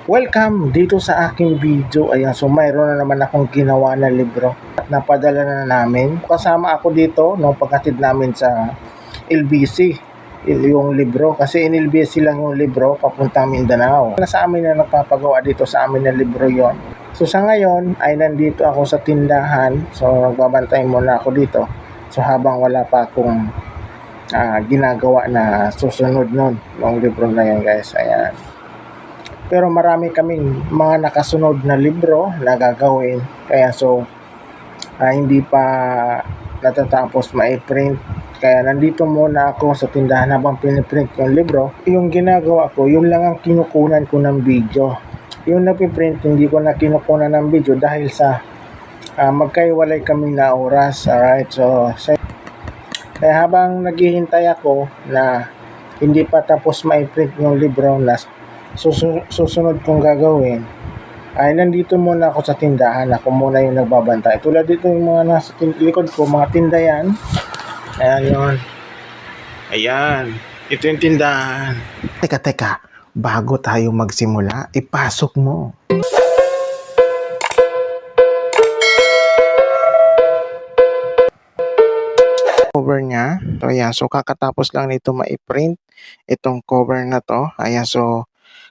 Welcome dito sa aking video. Ayan, so mayroon na naman akong ginawa na libro at napadala na namin. Kasama ako dito nung paghatid namin sa LBC yung libro kasi in LBC lang yung libro papuntang Mindanao. Sa amin na nagpapagawa dito sa amin ng libro yon. So sa ngayon ay nandito ako sa tindahan. So nagbabantay muna ako dito. So habang wala pa akong ginagawa na susunod nun ng libro na yan, guys. Ayan. Pero marami kaming mga nakasunod na libro na gagawin. Kaya hindi pa natatapos ma-print. Kaya nandito muna ako sa tindahan habang piniprint yung libro. Yung ginagawa ko, yun lang ang kinukunan ko ng video. Yung napiprint, hindi ko na kinukunan ng video dahil sa magkaiwalay kaming na oras. Alright, kaya habang naghihintay ako na hindi pa tapos ma-print yung libro na susunod kong gagawin, ay nandito muna ako sa tindahan. Ako muna yung nagbabantay. Tulad dito yung mga nasa likod ko, mga tindayan. Ayan yun. Ayan. Ito yung tindahan. Teka. Bago tayo magsimula, ipasok mo. Cover niya. So, ayan. So, kakatapos lang nito ma-print itong cover na to. Ayan. So,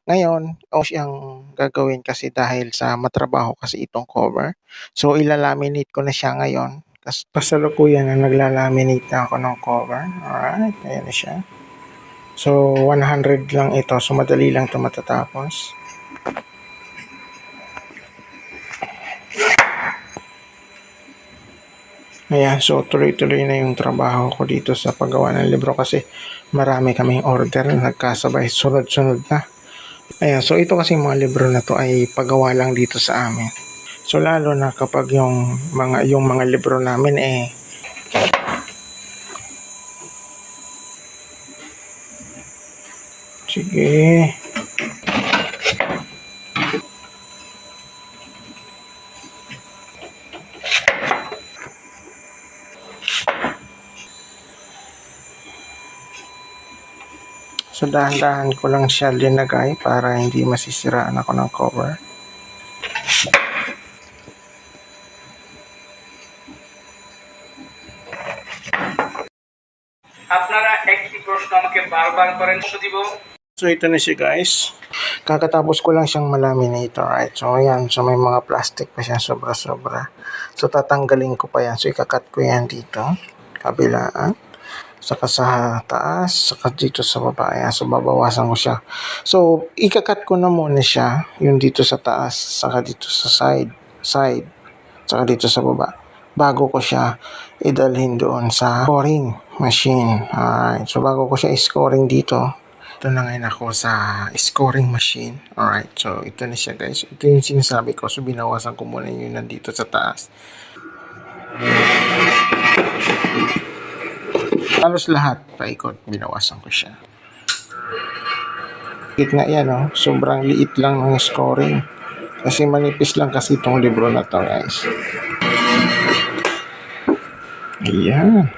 ngayon, siyang gagawin kasi dahil sa matrabaho kasi itong cover. So, ilalaminate ko na siya ngayon. Kasi pasalukuyan na naglalaminate na ako ng cover. Alright, ayan na siya. So, 100 lang ito. So, madali lang ito matatapos. Ayan, so tuloy-tuloy na yung trabaho ko dito sa paggawa ng libro kasi marami kaming order na nagkasabay sunod-sunod na. Ayan, so ito kasi mga libro na to ay paggawa lang dito sa amin. So lalo na kapag yung mga libro namin sige. So dahan-dahan ko lang siya linagay para hindi masisiraan ako ng cover. আপনারা একই প্রশ্ন আমাকে বারবার করেন দিব। So ito na siya, guys. Kakatapos ko lang siyang malaminate. Alright, so ayan. So may mga plastic pa siya sobra-sobra. So tatanggalin ko pa yan. So ikakat ko yan dito. Kabilaan. Saka sa taas. Saka dito sa baba. Ayan. So babawasan ko siya. So ikakat ko na muna siya. Yung dito sa taas. Saka dito sa side. Saka dito sa baba. Bago ko siya idalhin doon sa scoring machine. Alright. So bago ko siya i-scoring dito. Ito na ngayon ako sa scoring machine. Alright, so ito na siya, guys. Ito yung sinasabi ko. So binawasan ko muna yung nandito sa taas. Halos lahat paikot, binawasan ko siya. Gitna yan, oh. Sobrang liit lang ng scoring. Kasi manipis lang kasi itong libro na to, guys. Ayan.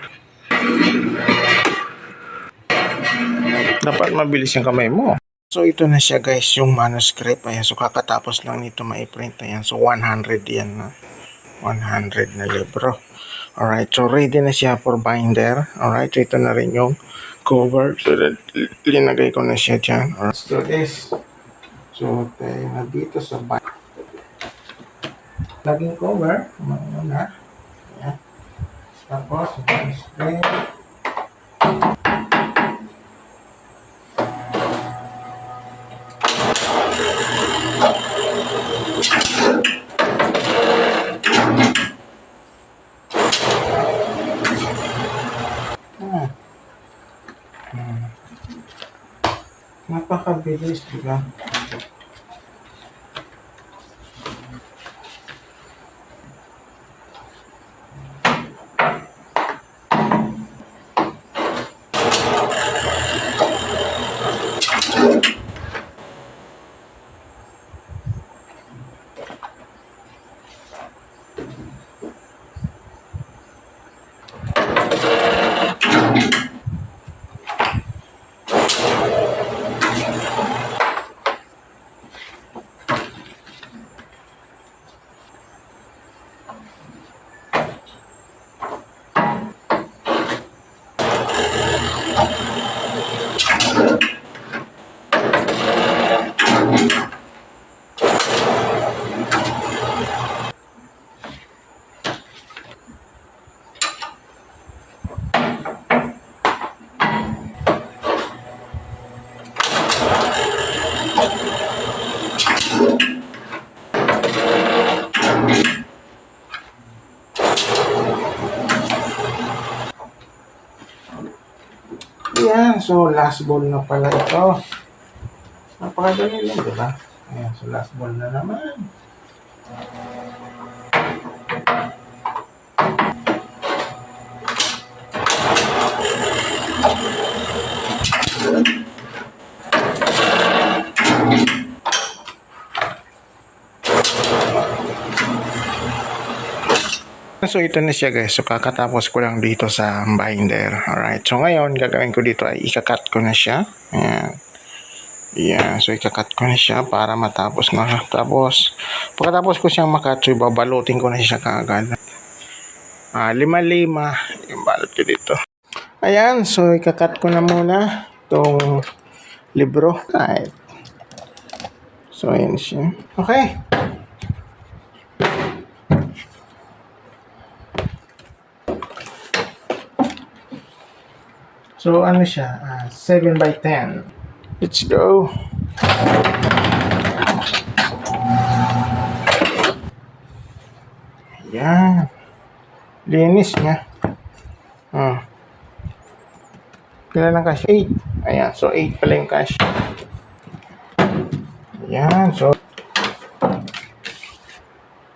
Dapat mabilis yung kamay mo. So ito na siya, guys, yung manuscript. Ayan, so kakatapos lang nito ma-print. Ayan, so 100 yan na. 100 na libro. Alright, so ready na siya for binder. Alright, so ito na rin yung cover. So linagay ko na siya dyan. Alright, so this. So tayo na dito sa binder. Laging cover. Muna. Ayan. Tapos, manuscript. Napakabilis, diba? Ayan, so last ball na pala ito. Napakadali lang, di ba? Ayan, so last ball na naman. So ito na siya guys. So kakatapos ko lang dito sa binder. Alright. So ngayon gagawin ko dito ay ikakat ko na siya. Ayan. Ayan. So ikakat ko na siya para matapos na. Tapos pagkatapos ko siyang makat, so babalutin ko na siya kaagad. Lima-lima yung balot ko dito. Ayan. So ikakat ko na muna itong libro. Alright. So ayan siya. Okay. So, ano siya? 7 by 10. Let's go. Ayan. Linis niya. Kailan ang cash? 8. Ayan. So, 8 pala yung cash. Ayan. So,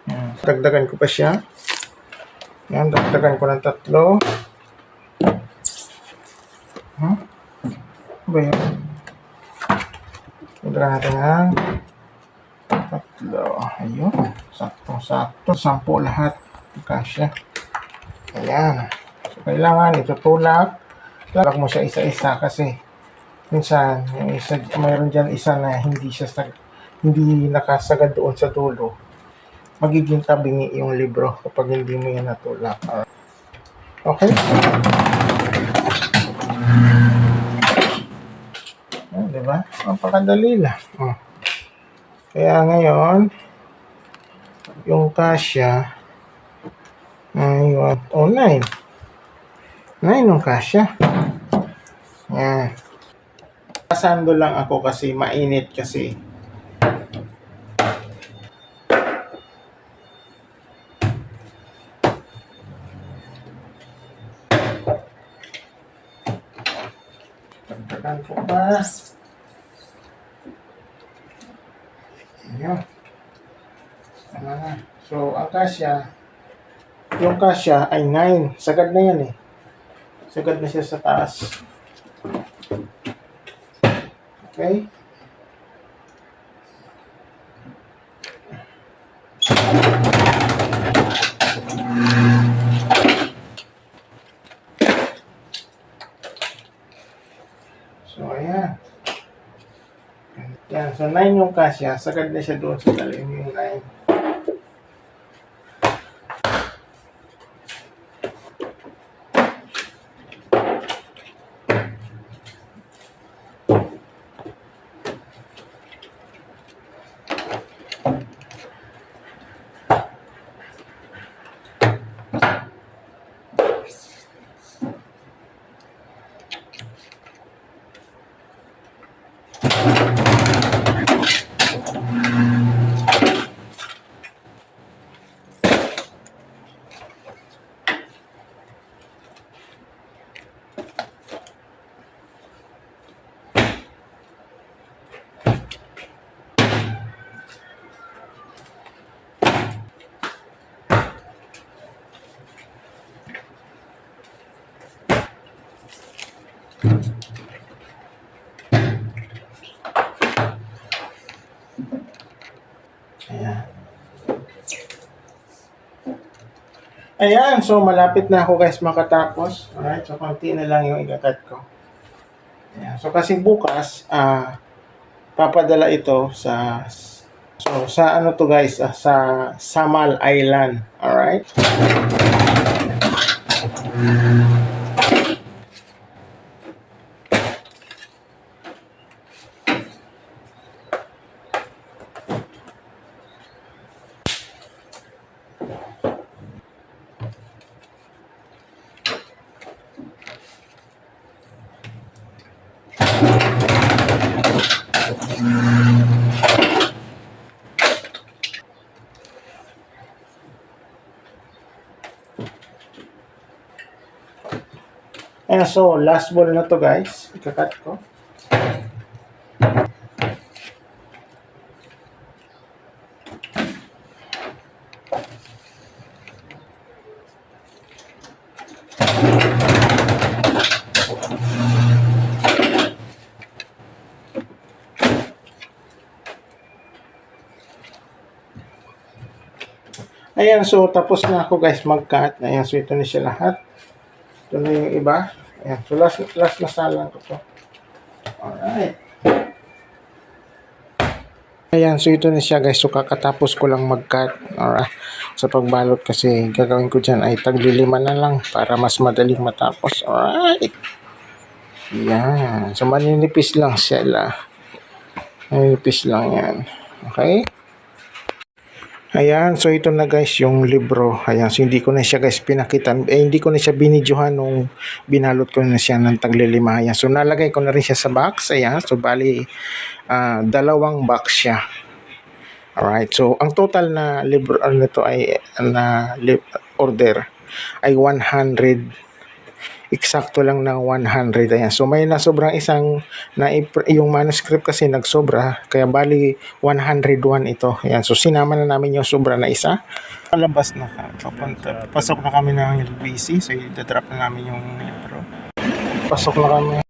ayan. Dagdagan ko pa siya. Ayan. Dagdagan ko ng 3. Ba yun? Dagdagan natin ng 3. Ayun. Sakto-sakto. 10 lahat. Kasya. Ayan. So, kailangan itutulak. Tulak mo siya isa-isa kasi minsan, yung isa, mayroon dyan isa na hindi nakasagad doon sa dulo. Magiging tabingi yung libro kapag hindi mo yan natulak. Okay? Diba? Napakadali lang. Kaya ngayon, yung kasya, ay, 9. 9 yung kasya. Yan. Pasando lang ako kasi mainit kasi. Pagdagan ko pa. Ayan. Tama na. So, ang kasya, yung kasya ay 9. Sagad na yan eh. Sagad na siya sa taas. Okay? So, ayan. Yan. So, 9 yung kasya. Sagad na siya doon sa talim yung 9. Ayan. Ayan, so malapit na ako guys makatapos. Alright, so konti na lang yung ikakat ko. Ayan, so kasi bukas, papadala ito sa ano to guys, sa Samal Island. Alright? Ayan, so last ball na to guys. Ikakat ko. Ayan, so tapos na ako guys mag-cut. Ayan, so ito na siya lahat. Ito na yung iba. Ayan, so last na salang ko to. Alright. Ayan, so ito na siya guys. So kakatapos ko lang mag-cut. Alright. Sa pagbalot kasi gagawin ko dyan ay taglilima na lang para mas madaling matapos. Alright. Ayan. So maninipis lang sila. Maninipis lang yan. Okay. Ayan, so ito na guys yung libro. Ayan, so hindi ko na siya guys pinakitan. Hindi ko na siya binidyohan nung binalot ko na siya ng taglilima. Ayan, so nalagay ko na rin siya sa box. Ayan, so bali dalawang box siya. Alright, so ang total na libro nito ay order ay 100. Eksakto lang ng 100. Ayan. So may nasobrang isang yung manuscript kasi nagsobra kaya bali 101 ito. Ayan. So sinama na namin yung sobra na isa. Palabas na papunta. Pasok na kami ng LBC. So i-drop na namin yung libro. Pasok na kami.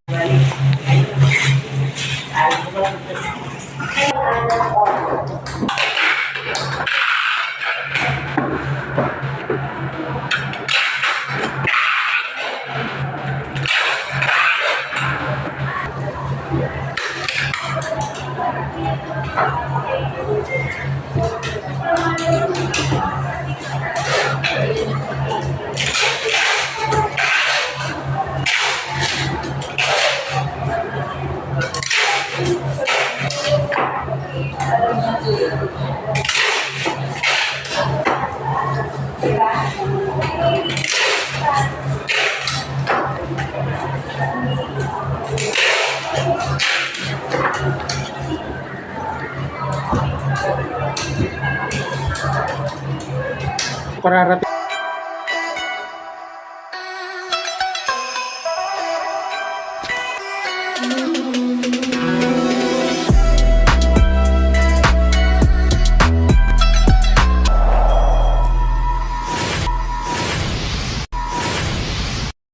Pararating